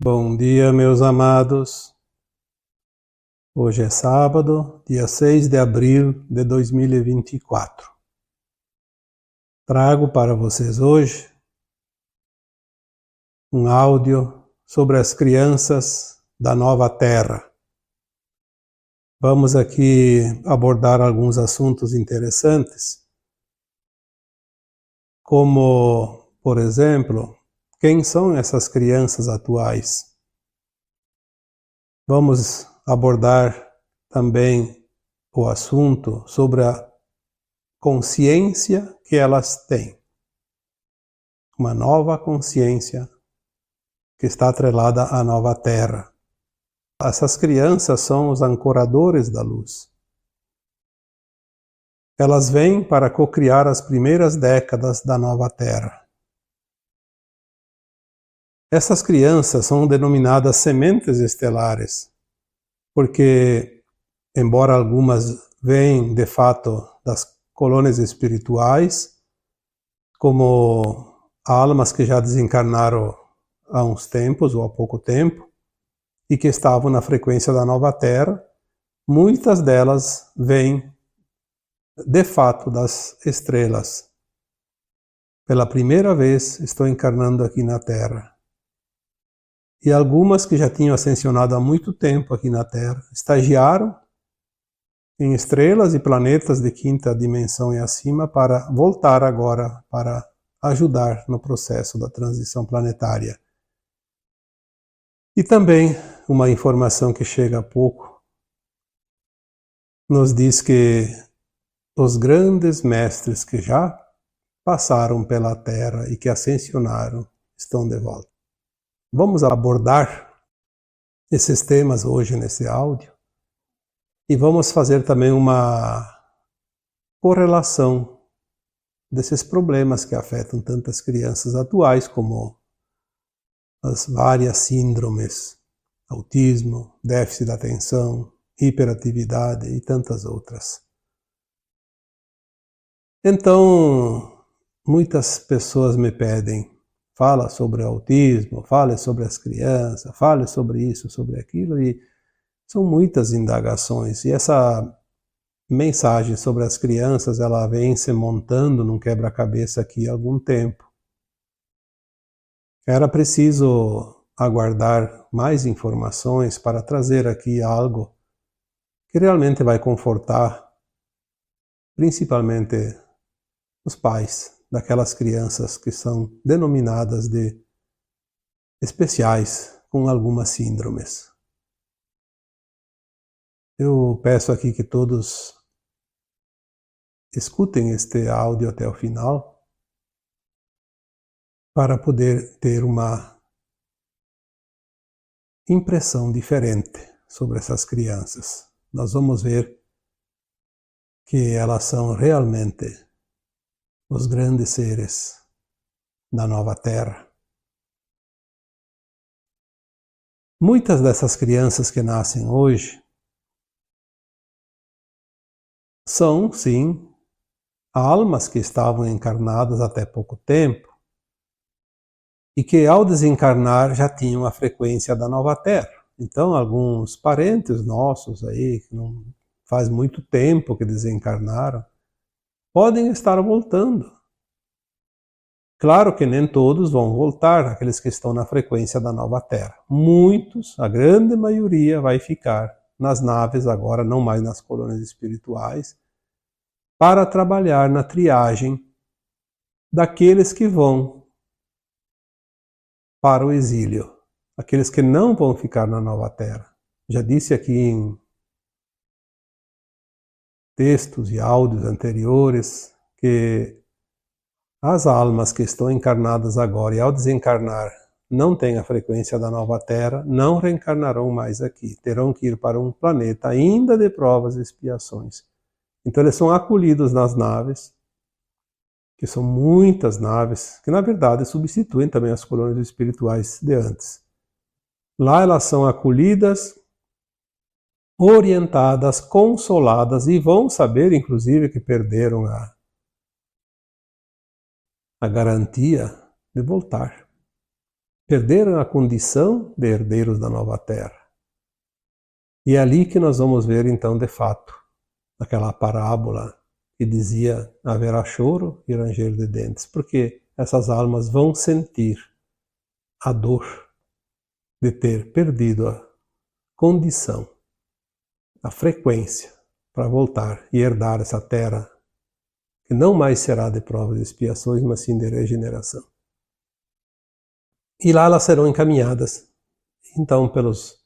Bom dia, meus amados. Hoje é sábado, dia 6 de abril de 2024. Trago para vocês hoje um áudio sobre as crianças da Nova Terra. Vamos aqui abordar alguns assuntos interessantes, como, por exemplo, quem são essas crianças atuais? Vamos abordar também o assunto sobre a consciência que elas têm. Uma nova consciência que está atrelada à nova Terra. Essas crianças são os ancoradores da luz. Elas vêm para cocriar as primeiras décadas da nova Terra. Essas crianças são denominadas sementes estelares, porque, embora algumas venham de fato das colônias espirituais, como almas que já desencarnaram há uns tempos ou há pouco tempo, e que estavam na frequência da nova Terra, muitas delas vêm de fato das estrelas. Pela primeira vez estou encarnando aqui na Terra. E algumas que já tinham ascensionado há muito tempo aqui na Terra, estagiaram em estrelas e planetas de quinta dimensão e acima para voltar agora para ajudar no processo da transição planetária. E também uma informação que chega há pouco nos diz que os grandes mestres que já passaram pela Terra e que ascensionaram estão de volta. Vamos abordar esses temas hoje nesse áudio e vamos fazer também uma correlação desses problemas que afetam tantas crianças atuais como as várias síndromes, autismo, déficit da atenção, hiperatividade e tantas outras. Então, muitas pessoas me pedem, fala sobre autismo, fale sobre as crianças, fale sobre isso, sobre aquilo, e são muitas indagações. E essa mensagem sobre as crianças, ela vem se montando num quebra-cabeça aqui há algum tempo. Era preciso aguardar mais informações para trazer aqui algo que realmente vai confortar, principalmente os pais daquelas crianças que são denominadas de especiais com algumas síndromes. Eu peço aqui que todos escutem este áudio até o final para poder ter uma impressão diferente sobre essas crianças. Nós vamos ver que elas são realmente os grandes seres da nova Terra. Muitas dessas crianças que nascem hoje são, sim, almas que estavam encarnadas até pouco tempo e que ao desencarnar já tinham a frequência da nova Terra. Então alguns parentes nossos aí, que não faz muito tempo que desencarnaram, podem estar voltando. Claro que nem todos vão voltar, aqueles que estão na frequência da nova Terra. Muitos, a grande maioria, vai ficar nas naves agora, não mais nas colônias espirituais, para trabalhar na triagem daqueles que vão para o exílio, aqueles que não vão ficar na nova Terra. Já disse aqui em textos e áudios anteriores que as almas que estão encarnadas agora e ao desencarnar não têm a frequência da nova Terra, não reencarnarão mais aqui. Terão que ir para um planeta ainda de provas e expiações. Então eles são acolhidos nas naves, que são muitas naves, que na verdade substituem também as colônias espirituais de antes. Lá elas são acolhidas, orientadas, consoladas e vão saber, inclusive, que perderam a garantia de voltar. perderam a condição de herdeiros da nova terra. E é ali que nós vamos ver, então, de fato, aquela parábola que dizia haverá choro e ranger de dentes, porque essas almas vão sentir a dor de ter perdido a condição, a frequência para voltar e herdar essa terra que não mais será de provas e expiações, mas sim de regeneração. E lá elas serão encaminhadas, então, pelos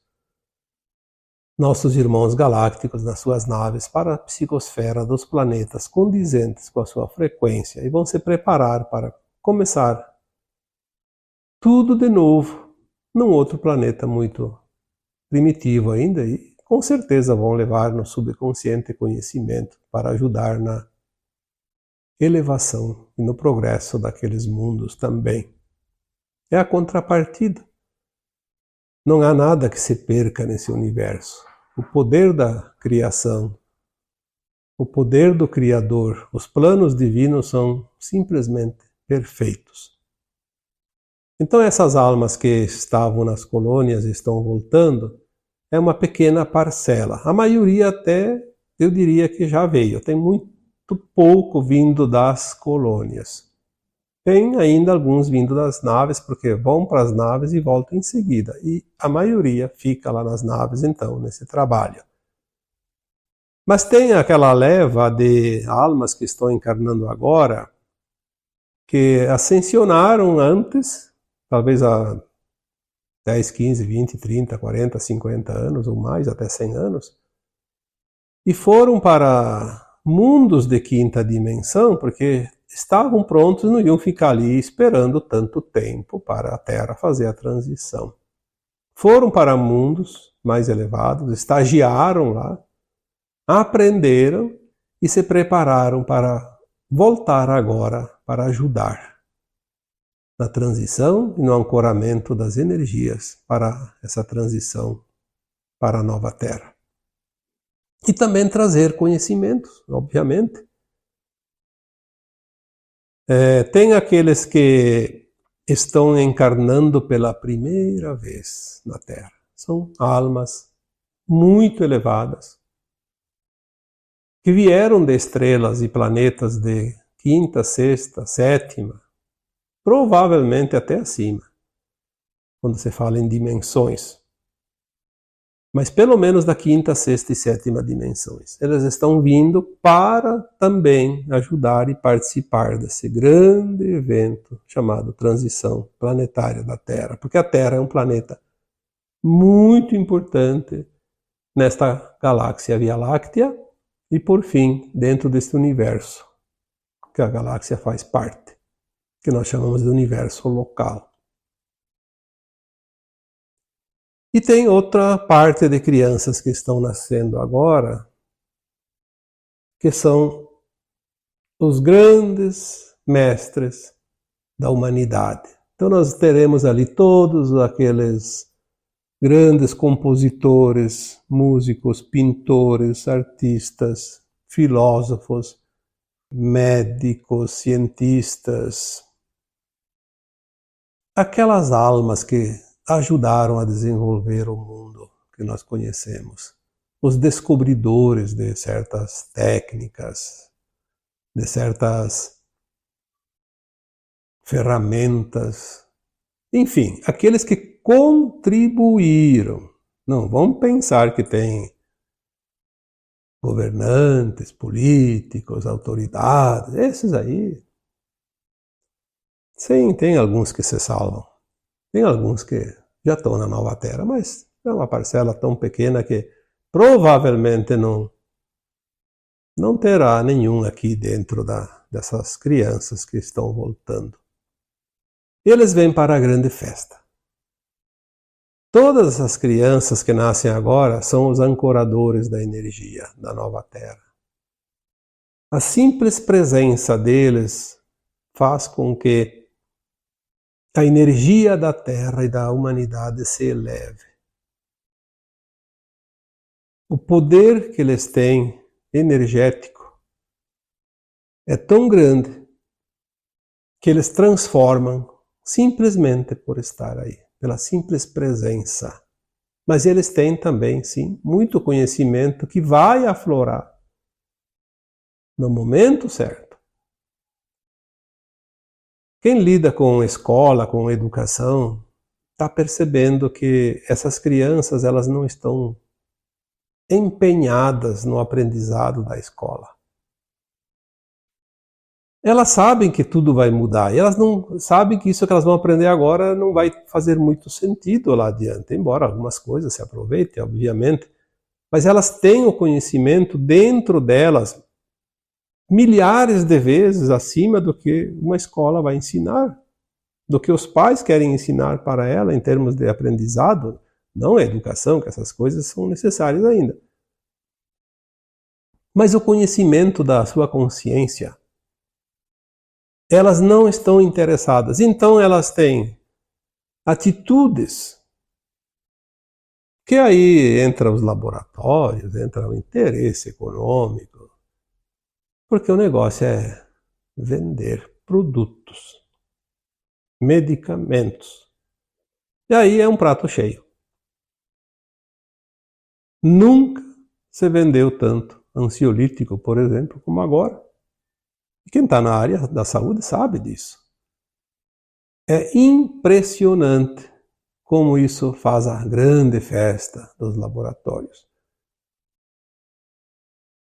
nossos irmãos galácticos nas suas naves para a psicosfera dos planetas condizentes com a sua frequência e vão se preparar para começar tudo de novo num outro planeta muito primitivo ainda e com certeza vão levar no subconsciente conhecimento para ajudar na elevação e no progresso daqueles mundos também. É a contrapartida. Não há nada que se perca nesse universo. O poder da criação, o poder do Criador, os planos divinos são simplesmente perfeitos. Então essas almas que estavam nas colônias e estão voltando, é uma pequena parcela. A maioria até, eu diria que já veio. Tem muito pouco vindo das colônias. Tem ainda alguns vindo das naves, porque vão para as naves e voltam em seguida. E a maioria fica lá nas naves, então, nesse trabalho. Mas tem aquela leva de almas que estão encarnando agora, que ascensionaram antes, talvez há 10, 15, 20, 30, 40, 50 anos, ou mais, até 100 anos, e foram para mundos de quinta dimensão, porque estavam prontos e não iam ficar ali esperando tanto tempo para a Terra fazer a transição. Foram para mundos mais elevados, estagiaram lá, aprenderam e se prepararam para voltar agora para ajudar na transição e no ancoramento das energias para essa transição para a nova Terra. E também trazer conhecimentos, obviamente. Tem aqueles que estão encarnando pela primeira vez na Terra. São almas muito elevadas, que vieram de estrelas e planetas de quinta, sexta, sétima, provavelmente até acima, quando se fala em dimensões. Mas pelo menos da quinta, sexta e sétima dimensões. Elas estão vindo para também ajudar e participar desse grande evento chamado Transição Planetária da Terra. Porque a Terra é um planeta muito importante nesta galáxia Via Láctea e, por fim, dentro deste universo que a galáxia faz parte, que nós chamamos de universo local. E tem outra parte de crianças que estão nascendo agora, que são os grandes mestres da humanidade. Então nós teremos ali todos aqueles grandes compositores, músicos, pintores, artistas, filósofos, médicos, cientistas, aquelas almas que ajudaram a desenvolver o mundo que nós conhecemos. Os descobridores de certas técnicas, de certas ferramentas, enfim, aqueles que contribuíram. Não vamos pensar que tem governantes, políticos, autoridades, esses aí. Sim, tem alguns que se salvam. Tem alguns que já estão na nova Terra, mas é uma parcela tão pequena que provavelmente não terá nenhum aqui dentro dessas crianças que estão voltando. Eles vêm para a grande festa. Todas essas crianças que nascem agora são os ancoradores da energia da nova Terra. A simples presença deles faz com que a energia da Terra e da humanidade se eleve. O poder que eles têm, energético, é tão grande que eles transformam simplesmente por estar aí. pela simples presença. Mas eles têm também, sim, muito conhecimento que vai aflorar no momento certo. Quem lida com escola, com educação, está percebendo que essas crianças elas não estão empenhadas no aprendizado da escola. Elas sabem que tudo vai mudar, e elas não sabem que isso que elas vão aprender agora não vai fazer muito sentido lá adiante, embora algumas coisas se aproveitem, obviamente, mas elas têm o conhecimento dentro delas milhares de vezes acima do que uma escola vai ensinar, do que os pais querem ensinar para ela em termos de aprendizado, não a educação, que essas coisas são necessárias ainda. Mas o conhecimento da sua consciência, elas não estão interessadas. Então elas têm atitudes que aí entra os laboratórios, entra o interesse econômico, porque o negócio é vender produtos, medicamentos. E aí é um prato cheio. Nunca se vendeu tanto ansiolítico, por exemplo, como agora. E quem está na área da saúde sabe disso. É impressionante como isso faz a grande festa dos laboratórios.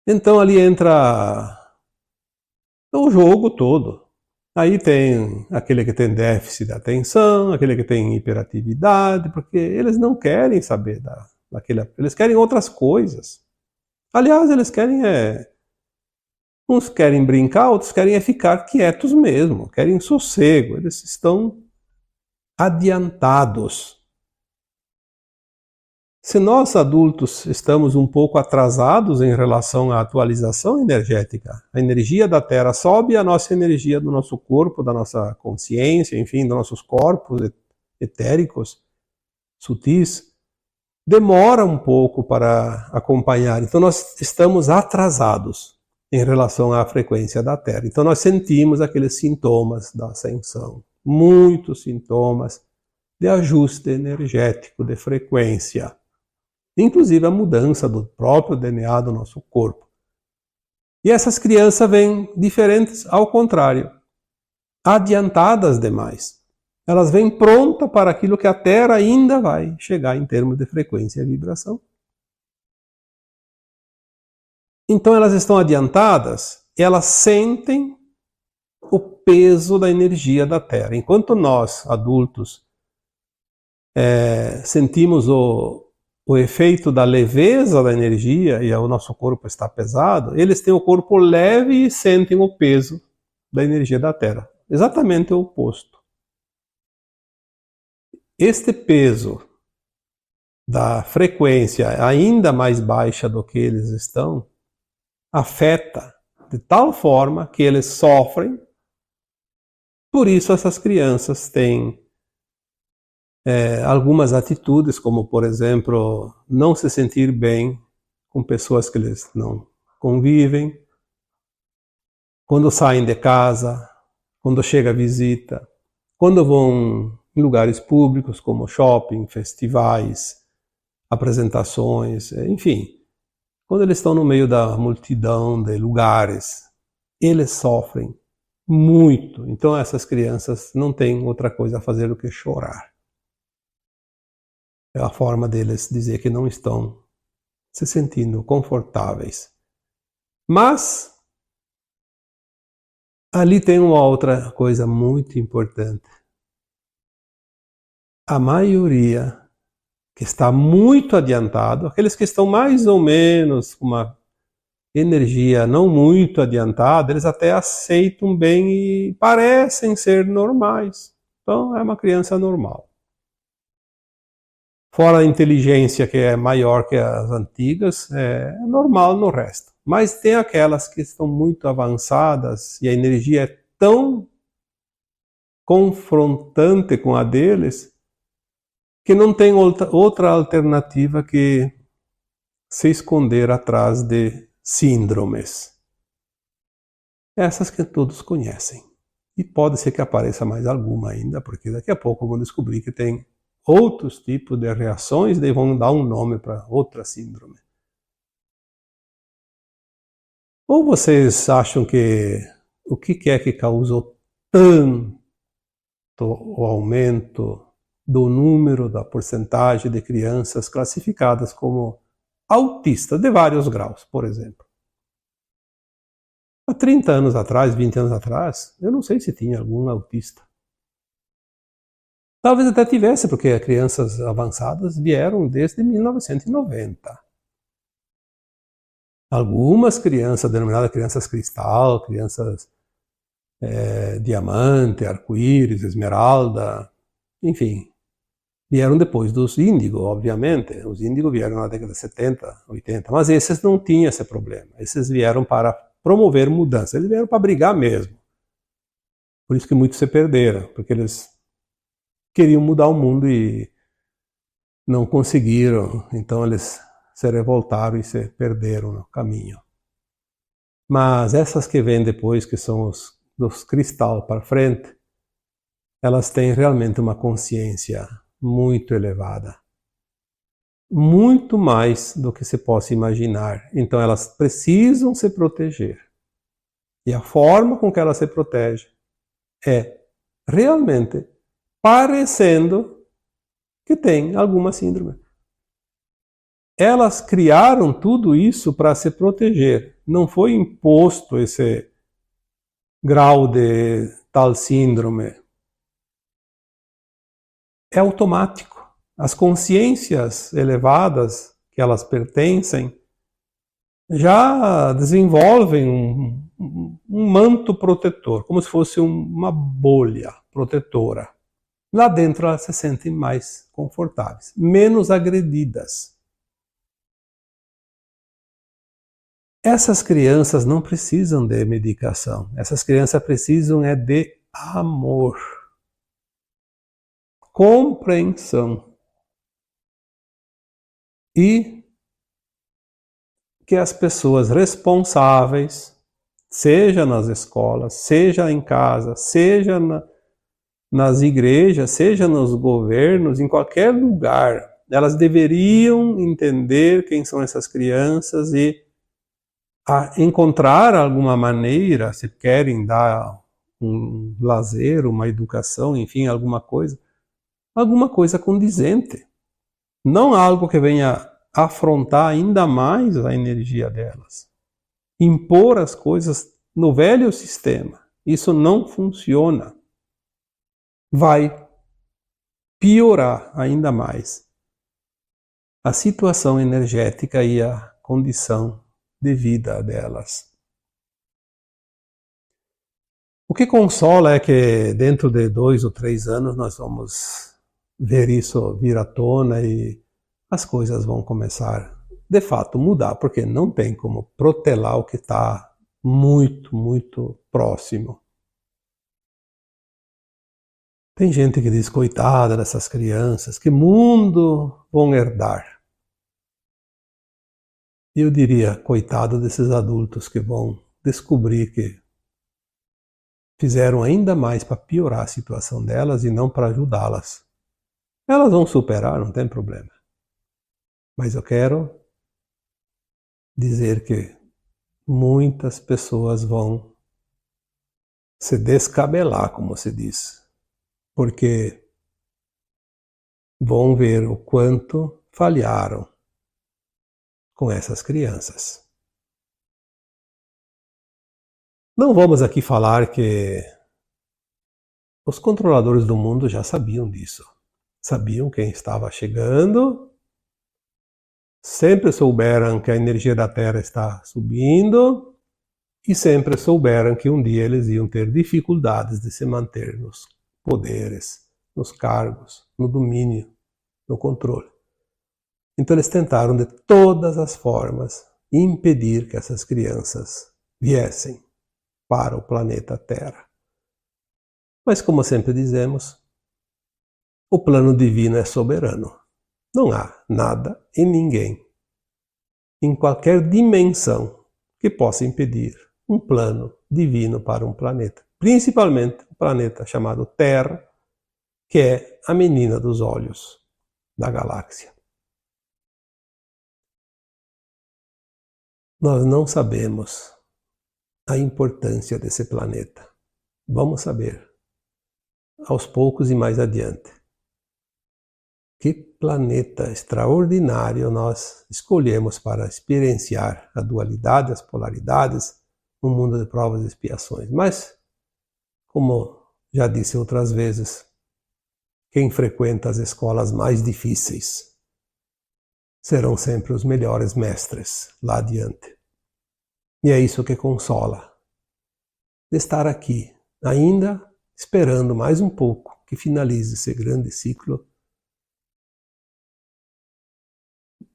Então ali entra o jogo todo. Aí tem aquele que tem déficit de atenção, aquele que tem hiperatividade, porque eles não querem saber daquele, eles querem outras coisas. Aliás, eles querem uns querem brincar, outros querem ficar quietos mesmo, querem sossego, eles estão adiantados. Se nós adultos estamos um pouco atrasados em relação à atualização energética, a energia da Terra sobe, a nossa energia do nosso corpo, da nossa consciência, enfim, dos nossos corpos etéricos, sutis, demora um pouco para acompanhar. Então nós estamos atrasados em relação à frequência da Terra. Então nós sentimos aqueles sintomas da ascensão, muitos sintomas de ajuste energético, de frequência. Inclusive a mudança do próprio DNA do nosso corpo. E essas crianças vêm diferentes ao contrário, adiantadas demais. Elas vêm prontas para aquilo que a Terra ainda vai chegar em termos de frequência e vibração. Então elas estão adiantadas, elas sentem o peso da energia da Terra. Enquanto nós, adultos, sentimos o efeito da leveza da energia e o nosso corpo está pesado, eles têm o corpo leve e sentem o peso da energia da Terra. Exatamente o oposto. Este peso da frequência ainda mais baixa do que eles estão afeta de tal forma que eles sofrem. Por isso essas crianças têm algumas atitudes, como por exemplo, não se sentir bem com pessoas que eles não convivem, quando saem de casa, quando chega a visita, quando vão em lugares públicos como shopping, festivais, apresentações, enfim, quando eles estão no meio da multidão de lugares, eles sofrem muito. Então essas crianças não têm outra coisa a fazer do que chorar. É a forma deles dizer que não estão se sentindo confortáveis. Mas ali tem uma outra coisa muito importante. A maioria que está muito adiantado, aqueles que estão mais ou menos com uma energia não muito adiantada, eles até aceitam bem e parecem ser normais. Então é uma criança normal. Fora a inteligência que é maior que as antigas, é normal no resto. Mas tem aquelas que estão muito avançadas e a energia é tão confrontante com a deles que não tem outra alternativa que se esconder atrás de síndromes. Essas que todos conhecem. E pode ser que apareça mais alguma ainda, porque daqui a pouco vão descobrir que tem outros tipos de reações, daí vão dar um nome para outra síndrome. Ou vocês acham que o que é que causou tanto o aumento do número, da porcentagem de crianças classificadas como autistas de vários graus, por exemplo? Há 30 anos atrás, 20 anos atrás, eu não sei se tinha algum autista. Talvez até tivesse, porque crianças avançadas vieram desde 1990. Algumas crianças, denominadas crianças cristal, crianças diamante, arco-íris, esmeralda, enfim, vieram depois dos índigo, obviamente. Os índigo vieram na década de 70, 80, mas esses não tinham esse problema. Esses vieram para promover mudança, eles vieram para brigar mesmo. Por isso que muitos se perderam, porque eles queriam mudar o mundo e não conseguiram, então eles se revoltaram e se perderam no caminho. Mas essas que vêm depois, que são os dos cristal para frente, elas têm realmente uma consciência muito elevada. Muito mais do que se possa imaginar. Então elas precisam se proteger. E a forma com que elas se protegem é realmente parecendo que tem alguma síndrome. Elas criaram tudo isso para se proteger. Não foi imposto esse grau de tal síndrome. É automático. As consciências elevadas que elas pertencem já desenvolvem um manto protetor, como se fosse uma bolha protetora. Lá dentro elas se sentem mais confortáveis, menos agredidas. Essas crianças não precisam de medicação. Essas crianças precisam de amor, compreensão e que as pessoas responsáveis, seja nas escolas, seja em casa, seja nas igrejas, seja nos governos, em qualquer lugar, elas deveriam entender quem são essas crianças e encontrar alguma maneira, se querem dar um lazer, uma educação, enfim, alguma coisa condizente. Não algo que venha afrontar ainda mais a energia delas. Impor as coisas no velho sistema. Isso não funciona. Vai piorar ainda mais a situação energética e a condição de vida delas. O que consola é que dentro de 2 ou 3 anos nós vamos ver isso vir à tona e as coisas vão começar, de fato, mudar, porque não tem como protelar o que está muito, muito próximo. Tem gente que diz, coitada dessas crianças, que mundo vão herdar? Eu diria, coitado desses adultos que vão descobrir que fizeram ainda mais para piorar a situação delas e não para ajudá-las. Elas vão superar, não tem problema. Mas eu quero dizer que muitas pessoas vão se descabelar, como se diz, porque vão ver o quanto falharam com essas crianças. Não vamos aqui falar que os controladores do mundo já sabiam disso. Sabiam quem estava chegando, sempre souberam que a energia da Terra está subindo e sempre souberam que um dia eles iam ter dificuldades de se manter nos poderes, nos cargos, no domínio, no controle. Então eles tentaram de todas as formas impedir que essas crianças viessem para o planeta Terra. Mas como sempre dizemos, o plano divino é soberano. Não há nada e ninguém, em qualquer dimensão, que possa impedir um plano divino para um planeta. Principalmente um planeta chamado Terra, que é a menina dos olhos da galáxia. Nós não sabemos a importância desse planeta. Vamos saber, aos poucos e mais adiante. Que planeta extraordinário nós escolhemos para experienciar a dualidade, as polaridades, no mundo de provas e expiações. Mas, como já disse outras vezes, quem frequenta as escolas mais difíceis serão sempre os melhores mestres lá adiante. E é isso que consola, de estar aqui, ainda esperando mais um pouco que finalize esse grande ciclo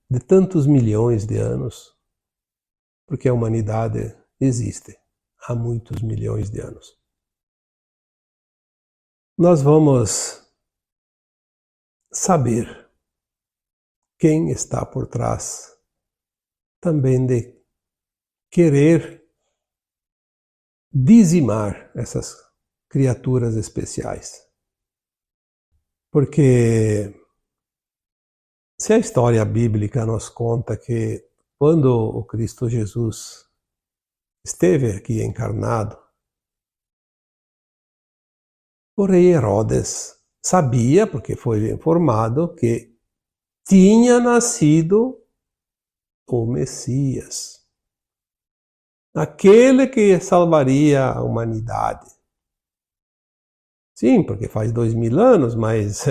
de tantos milhões de anos, porque a humanidade existe há muitos milhões de anos. Nós vamos saber quem está por trás também de querer dizimar essas criaturas especiais. Porque se a história bíblica nos conta que quando o Cristo Jesus esteve aqui encarnado, o rei Herodes sabia, porque foi informado, que tinha nascido o Messias, aquele que salvaria a humanidade. Sim, porque faz 2000 anos, mas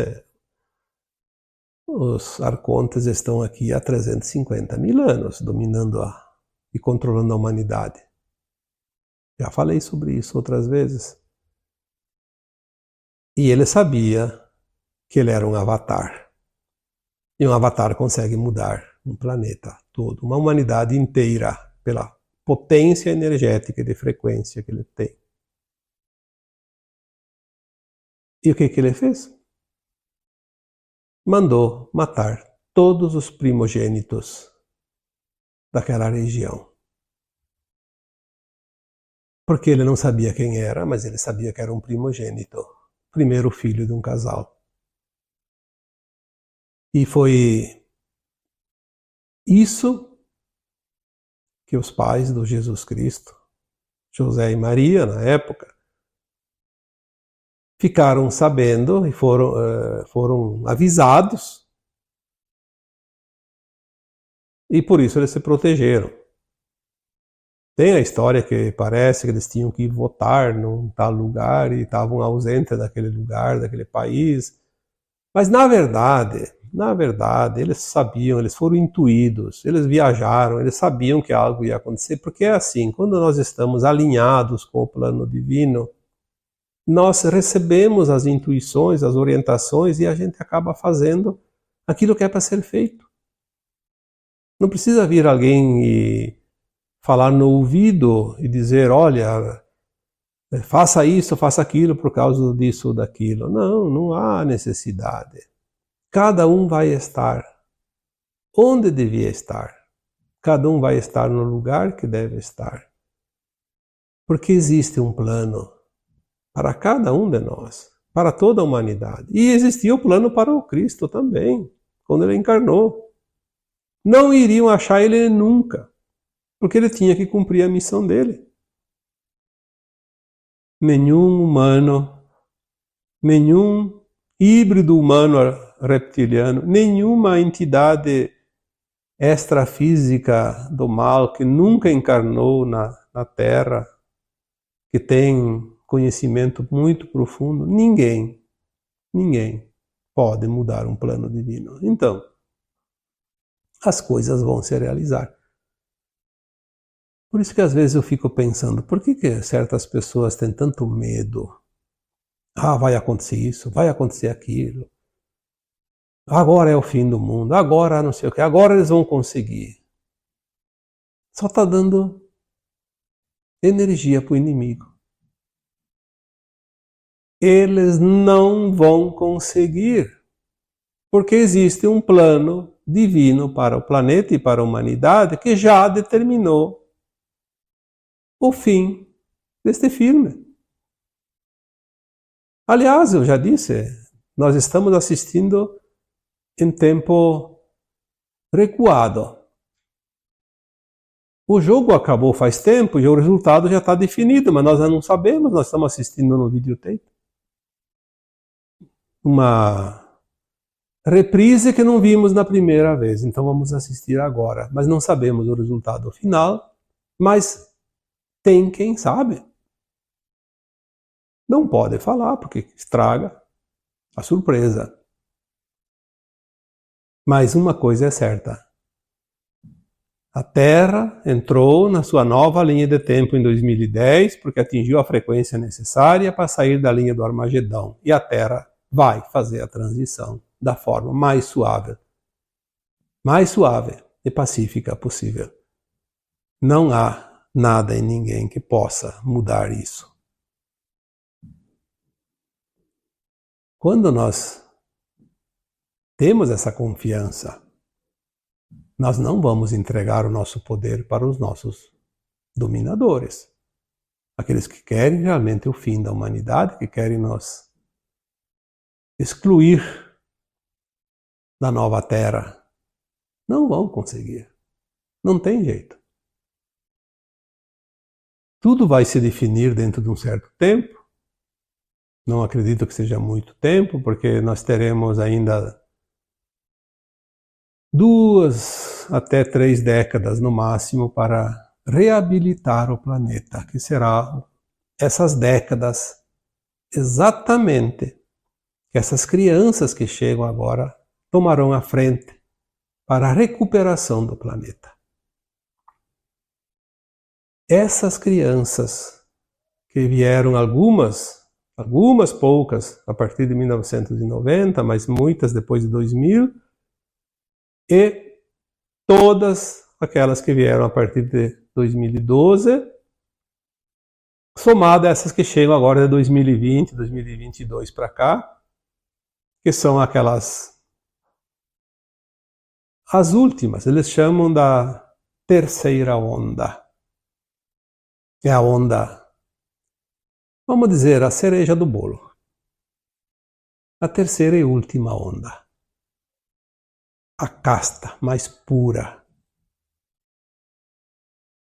os arcontes estão aqui há 350 mil anos, dominando e controlando a humanidade. Já falei sobre isso outras vezes. E ele sabia que ele era um avatar. E um avatar consegue mudar um planeta todo, uma humanidade inteira, pela potência energética e de frequência que ele tem. E o que ele fez? Mandou matar todos os primogênitos daquela região. Porque ele não sabia quem era, mas ele sabia que era um primogênito, primeiro filho de um casal. E foi isso que os pais do Jesus Cristo, José e Maria, na época, ficaram sabendo e foram avisados, e por isso eles se protegeram. Tem a história que parece que eles tinham que votar num tal lugar e estavam ausentes daquele lugar, daquele país. Mas na verdade, eles sabiam, eles foram intuídos, eles viajaram, eles sabiam que algo ia acontecer, porque é assim, quando nós estamos alinhados com o plano divino, nós recebemos as intuições, as orientações e a gente acaba fazendo aquilo que é para ser feito. Não precisa vir alguém e falar no ouvido e dizer, olha, faça isso, faça aquilo por causa disso ou daquilo. Não, não há necessidade. Cada um vai estar onde devia estar. Cada um vai estar no lugar que deve estar. Porque existe um plano para cada um de nós, para toda a humanidade. E existia o plano para o Cristo também, quando ele encarnou. Não iriam achar ele nunca, porque ele tinha que cumprir a missão dele. Nenhum humano, nenhum híbrido humano reptiliano, nenhuma entidade extrafísica do mal que nunca encarnou na Terra, que tem conhecimento muito profundo, ninguém pode mudar um plano divino. Então, as coisas vão se realizar. Por isso que às vezes eu fico pensando, por que certas pessoas têm tanto medo? Ah, vai acontecer isso, vai acontecer aquilo. Agora é o fim do mundo, agora não sei o que, agora eles vão conseguir. Só está dando energia para o inimigo. Eles não vão conseguir, porque existe um plano divino para o planeta e para a humanidade que já determinou o fim deste filme. Aliás, eu já disse Nós estamos assistindo em tempo recuado. O jogo acabou faz tempo e o resultado já está definido, mas nós não sabemos, nós estamos assistindo no videotape. Uma reprise que não vimos na primeira vez, então vamos assistir agora. Mas não sabemos o resultado final, mas tem quem sabe. Não pode falar, porque estraga a surpresa. Mas uma coisa é certa. A Terra entrou na sua nova linha de tempo em 2010, porque atingiu a frequência necessária para sair da linha do Armagedão. E a Terra vai fazer a transição da forma mais suave e pacífica possível. Não há nada e ninguém que possa mudar isso. Quando nós temos essa confiança, nós não vamos entregar o nosso poder para os nossos dominadores. Aqueles que querem realmente o fim da humanidade, que querem nos excluir da nova terra. Não vão conseguir. Não tem jeito. Tudo vai se definir dentro de um certo tempo. Não acredito que seja muito tempo, porque nós teremos ainda 2 até 3 décadas no máximo para reabilitar o planeta, que será essas décadas exatamente que essas crianças que chegam agora tomarão a frente para a recuperação do planeta. Essas crianças que vieram algumas poucas a partir de 1990, mas muitas depois de 2000, e todas aquelas que vieram a partir de 2012, somada a essas que chegam agora de 2020, 2022 para cá, que são aquelas as últimas, eles chamam da terceira onda. É a onda, vamos dizer, a cereja do bolo. A terceira e última onda. A casta mais pura.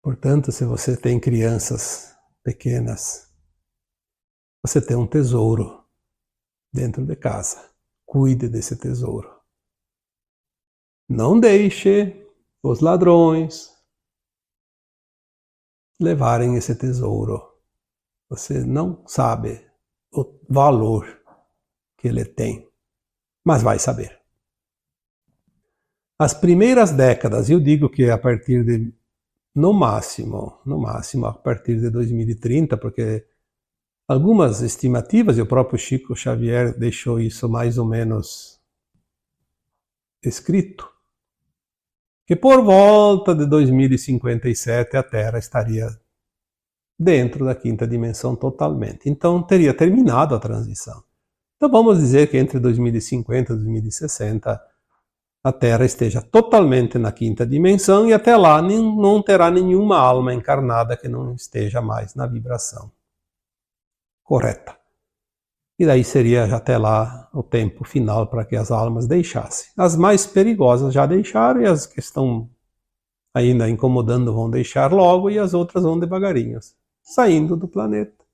Portanto, se você tem crianças pequenas, você tem um tesouro dentro de casa. Cuide desse tesouro. Não deixe os ladrões levarem esse tesouro. Você não sabe o valor que ele tem, mas vai saber. As primeiras décadas, eu digo que a partir de, no máximo, a partir de 2030, porque algumas estimativas, e o próprio Chico Xavier deixou isso mais ou menos escrito, que por volta de 2057 a Terra estaria dentro da quinta dimensão totalmente. Então teria terminado a transição. Então vamos dizer que entre 2050 e 2060 a Terra esteja totalmente na quinta dimensão e até lá não terá nenhuma alma encarnada que não esteja mais na vibração correta. E daí seria até lá o tempo final para que as almas deixassem. As mais perigosas já deixaram e as que estão ainda incomodando vão deixar logo e as outras vão devagarinho, saindo do planeta.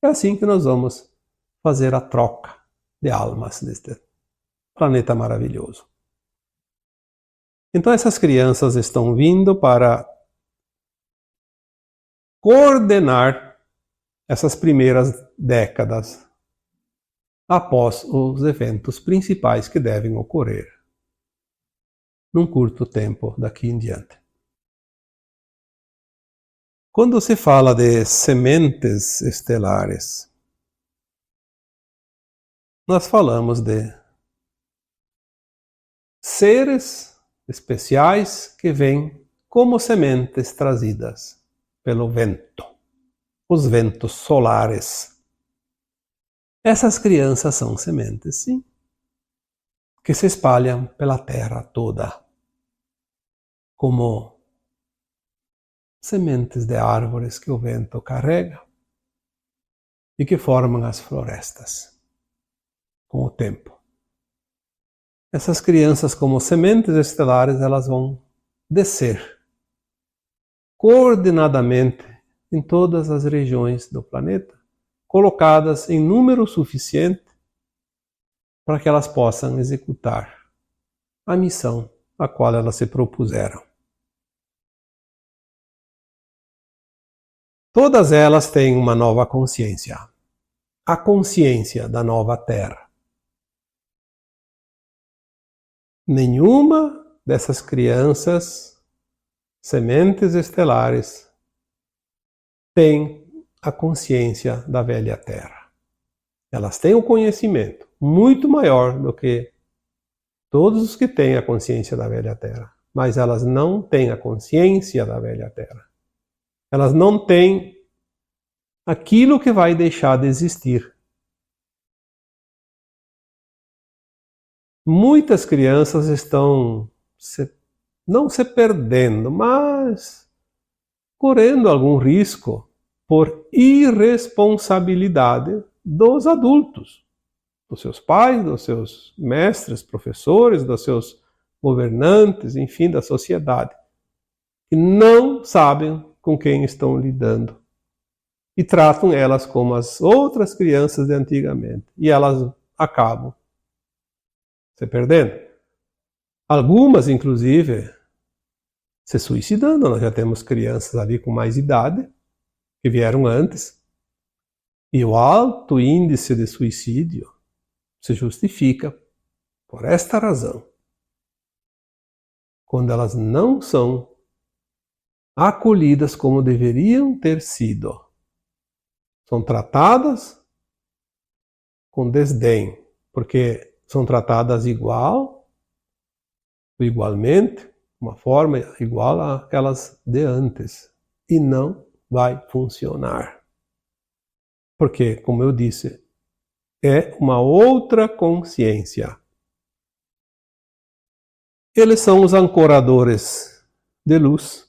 É assim que nós vamos fazer a troca de almas neste planeta maravilhoso. Então essas crianças estão vindo para coordenar essas primeiras décadas após os eventos principais que devem ocorrer num curto tempo daqui em diante. Quando se fala de sementes estelares, nós falamos de seres especiais que vêm como sementes trazidas pelo vento, os ventos solares. Essas crianças são sementes, sim, que se espalham pela terra toda, como sementes de árvores que o vento carrega e que formam as florestas. com o tempo. Essas crianças, como sementes estelares, elas vão descer coordenadamente em todas as regiões do planeta, colocadas em número suficiente para que elas possam executar a missão a qual elas se propuseram. Todas elas têm uma nova consciência, a consciência da nova Terra. Nenhuma dessas crianças, sementes estelares, tem a consciência da velha Terra. Elas têm um conhecimento muito maior do que todos os que têm a consciência da velha Terra, mas elas não têm a consciência da velha Terra. Elas não têm aquilo que vai deixar de existir. Muitas crianças estão não se perdendo, mas correndo algum risco por irresponsabilidade dos adultos, dos seus pais, dos seus mestres, professores, dos seus governantes, enfim, da sociedade, que não sabem com quem estão lidando e tratam elas como as outras crianças de antigamente, e elas acabam se perdendo. Algumas, inclusive, se suicidando. Nós já temos crianças ali com mais idade, que vieram antes, e o alto índice de suicídio se justifica por esta razão. Quando elas não são acolhidas como deveriam ter sido, são tratadas com desdém, porque são tratadas igualmente, uma forma igual àquelas de antes, e não vai funcionar. Porque, como eu disse, é uma outra consciência. Eles são os ancoradores de luz,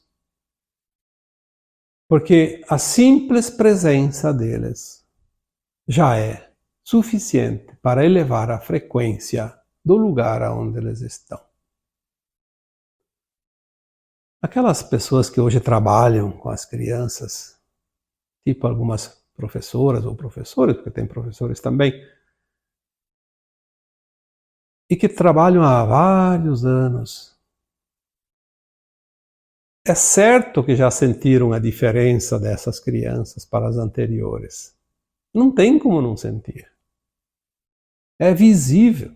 porque a simples presença deles já é suficiente para elevar a frequência do lugar onde eles estão. Aquelas pessoas que hoje trabalham com as crianças, tipo algumas professoras ou professores, porque tem professores também, e que trabalham há vários anos, é certo que já sentiram a diferença dessas crianças para as anteriores. Não tem como não sentir. É visível.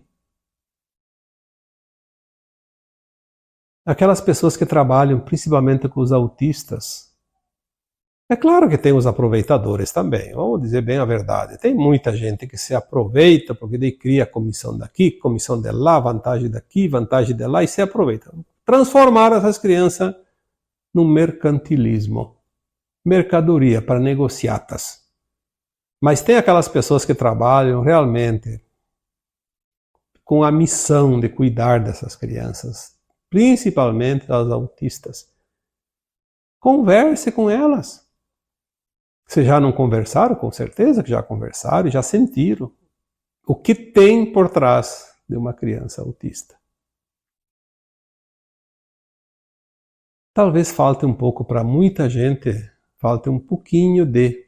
Aquelas pessoas que trabalham principalmente com os autistas, é claro que tem os aproveitadores também, vamos dizer bem a verdade. Tem muita gente que se aproveita, porque daí cria comissão daqui, comissão de lá, vantagem daqui, vantagem de lá, e se aproveita. Transformar essas crianças num mercantilismo, mercadoria para negociatas. Mas tem aquelas pessoas que trabalham realmente com a missão de cuidar dessas crianças, principalmente as autistas. Converse com elas. Se já não conversaram, com certeza que já conversaram e já sentiram o que tem por trás de uma criança autista. Talvez falte um pouco para muita gente, falte um pouquinho de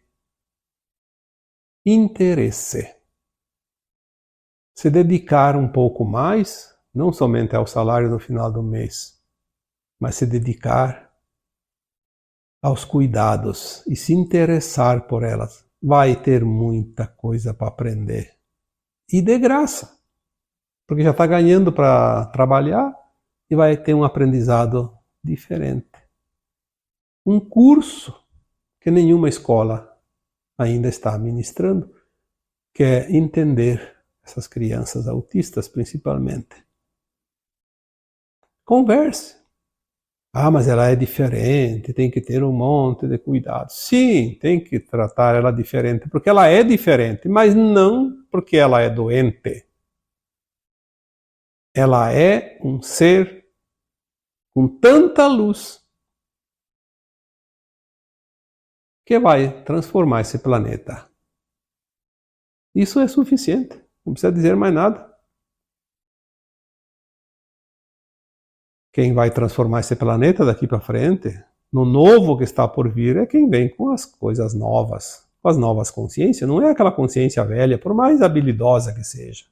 interesse. Se dedicar um pouco mais, não somente ao salário no final do mês, mas se dedicar aos cuidados e se interessar por elas, vai ter muita coisa para aprender. E de graça, porque já está ganhando para trabalhar e vai ter um aprendizado diferente. Um curso que nenhuma escola ainda está ministrando, que é entender essas crianças autistas principalmente. Converse. Ah, mas ela é diferente, tem que ter um monte de cuidado. Sim, tem que tratar ela diferente, porque ela é diferente, mas não porque ela é doente. Ela é um ser com tanta luz que vai transformar esse planeta. Isso é suficiente. Não precisa dizer mais nada. Quem vai transformar esse planeta daqui para frente, no novo que está por vir, é quem vem com as coisas novas, com as novas consciências. Não é aquela consciência velha, por mais habilidosa que seja.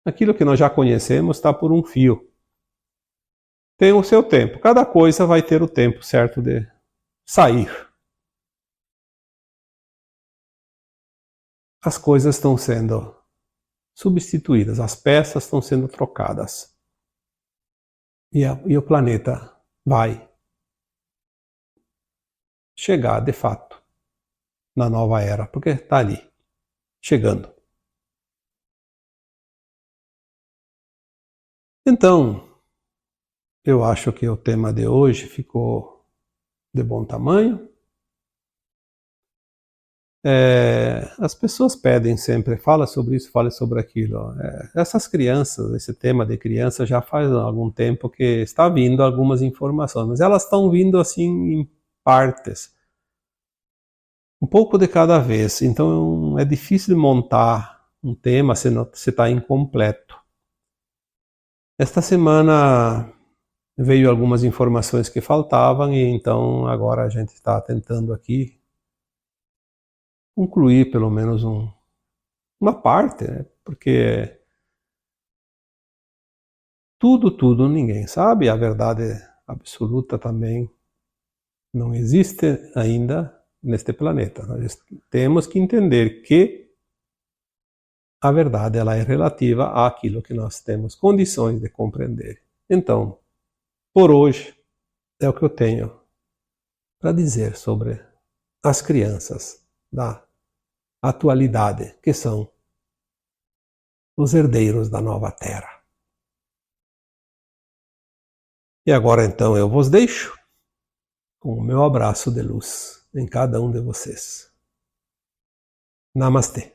Aquilo que nós já conhecemos está por um fio. Tem o seu tempo. Cada coisa vai ter o tempo certo de sair. As coisas estão sendo substituídas, as peças estão sendo trocadas. E o planeta vai chegar, de fato, na nova era, porque está ali, chegando. Então, eu acho que o tema de hoje ficou de bom tamanho. As pessoas pedem sempre, fala sobre isso, fala sobre aquilo. Essas crianças, esse tema de criança já faz algum tempo que está vindo algumas informações, mas elas estão vindo assim em partes, um pouco de cada vez. Então é difícil montar um tema se está incompleto. Esta semana veio algumas informações que faltavam e então agora a gente está tentando aqui concluir pelo menos uma parte, né? Porque tudo ninguém sabe, a verdade absoluta também não existe ainda neste planeta. Nós temos que entender que a verdade ela é relativa àquilo que nós temos condições de compreender. Então, por hoje, é o que eu tenho para dizer sobre as crianças da atualidade, que são os herdeiros da nova terra. E agora então eu vos deixo com o meu abraço de luz em cada um de vocês. Namastê.